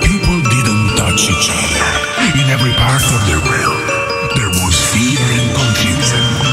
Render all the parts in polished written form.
people didn't touch each other. In every part of the world, there was fear and confusion.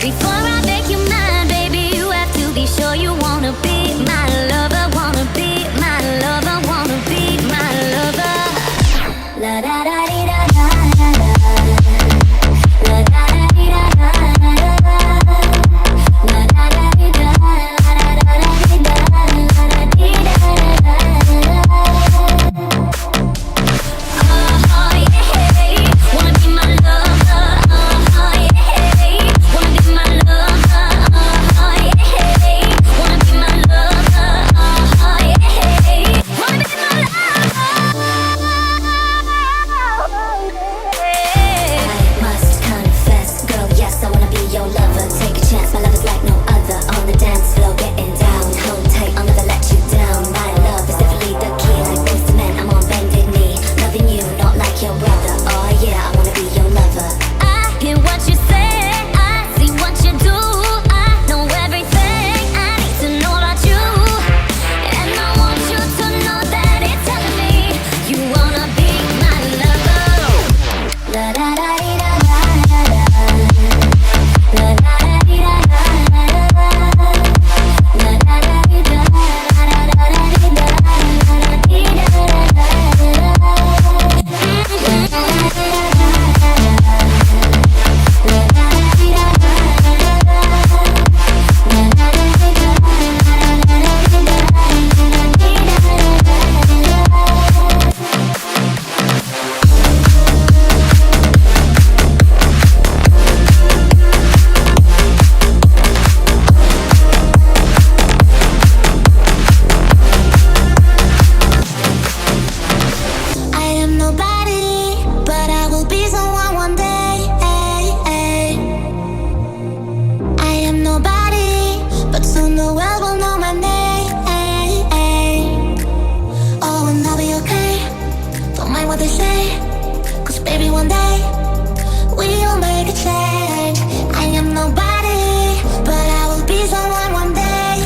Before I make you mine, baby, you have to be sure you wanna be my lover, wanna be my lover, wanna be my lover. La da da di da da da da. La da da di da da da da. La da da di da da da da di da. La da di da da da da. Oh yeah, wanna be my lover. Oh yeah, wanna be my lover. Oh yeah, wanna be my lover. Oh yeah, wanna be my lover. I must confess, girl, yes, I wanna be your lover. Take a chance, my love is like no other. On the dance floor, getting down. Hold tight, I'll never let you down. My love is definitely the key. Like no cement, I'm on bended knee. Loving you, not like your brother. Oh yeah, I wanna be your lover. I hear what you say, I see what you do. I know everything I need to know about you. And I want you to know that it's telling me you wanna be my lover. La da da di da da da da. La da da di da da da da. La da da di da da da da di da. La da di da da da da. I am nobody, but I will be someone one day. I am nobody, but soon the world will know my name. Oh, and I'll be okay. Don't mind what they say, 'cause baby, one day we'll make a change. I am nobody, but I will be someone one day.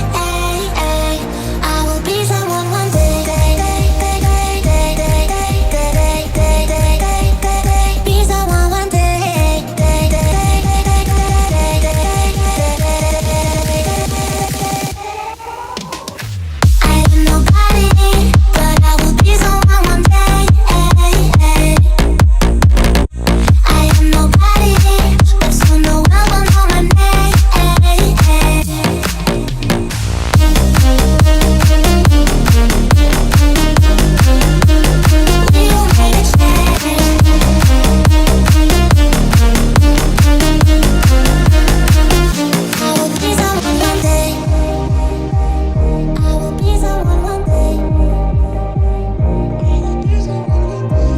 I will be someone one day. Be someone one day. I am nobody, but I will be someone one day. I am nobody, but soon the world will know my name. We will make a change. I will be someone one day. I will be someone one day. I will be someone one day.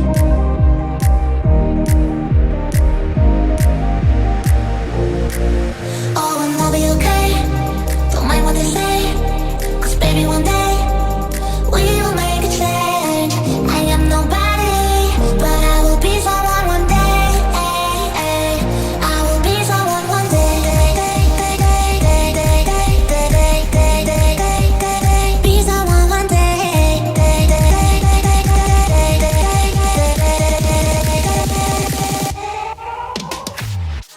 Oh, and I'll be okay. Don't mind what they say, 'cause baby, one day we will make a change. I am nobody, but I will be someone one day. I will be someone one day. Be someone one day.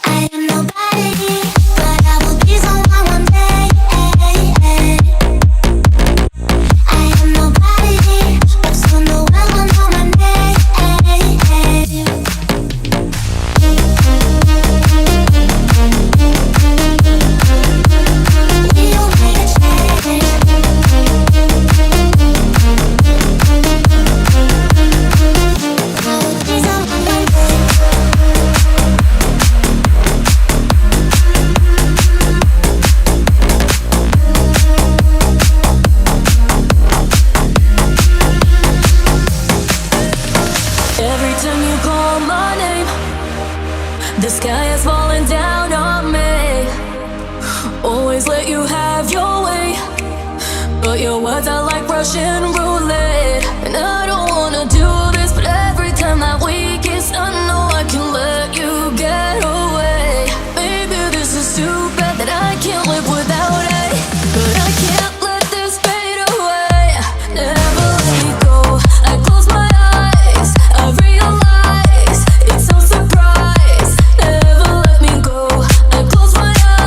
I am nobody, but I will be someone one day. I am nobody, but soon the world will know my name. We will make a change. I will be someone one day. Every time you call my name, the sky is falling down on me. Always let you have your way, but your words are like Russian roulette. And I don't wanna do this, but every time that we kiss, I know I can let you get away. Maybe this is too bad that I can't live without it, but I can't let this fade away. Never let me go. I close my eyes, I realize it's no surprise. Never let me go. I close my eyes.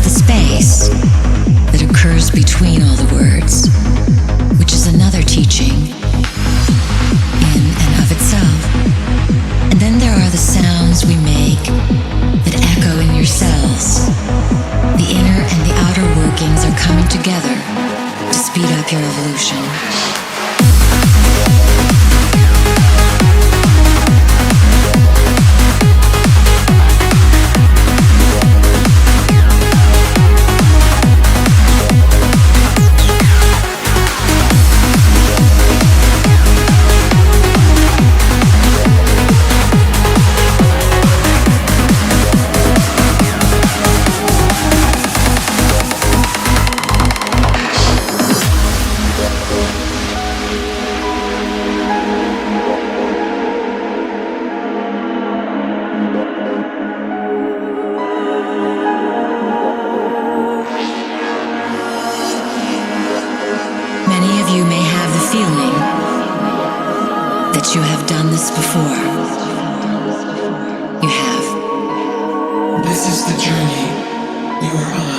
the space that occurs between all the words, which is another teaching in and of itself. And then there are the sounds we make that echo in your cells. The inner and the outer workings are coming together to speed up your evolution. You have done this before. You have. This is the journey you are on.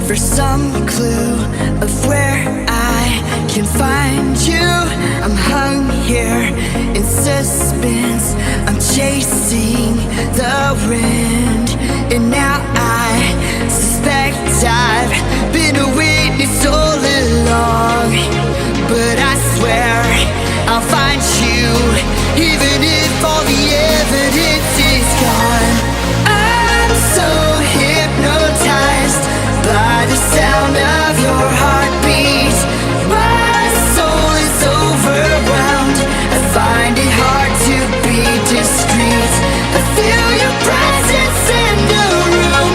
for some clue of where I can find you. I'm hung here in suspense, I'm chasing the wind, and now I suspect I've been a witness all along. But I swear I'll find you, even if all the evidence is gone. I'm so hypnotized by the sound of your heartbeat. My soul is overwhelmed, I find it hard to be discreet. I feel your presence in the room,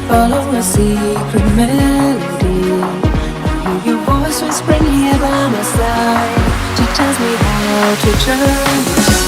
Follow a secret melody. I hear your voice whispering here by my side. She tells me how to turn.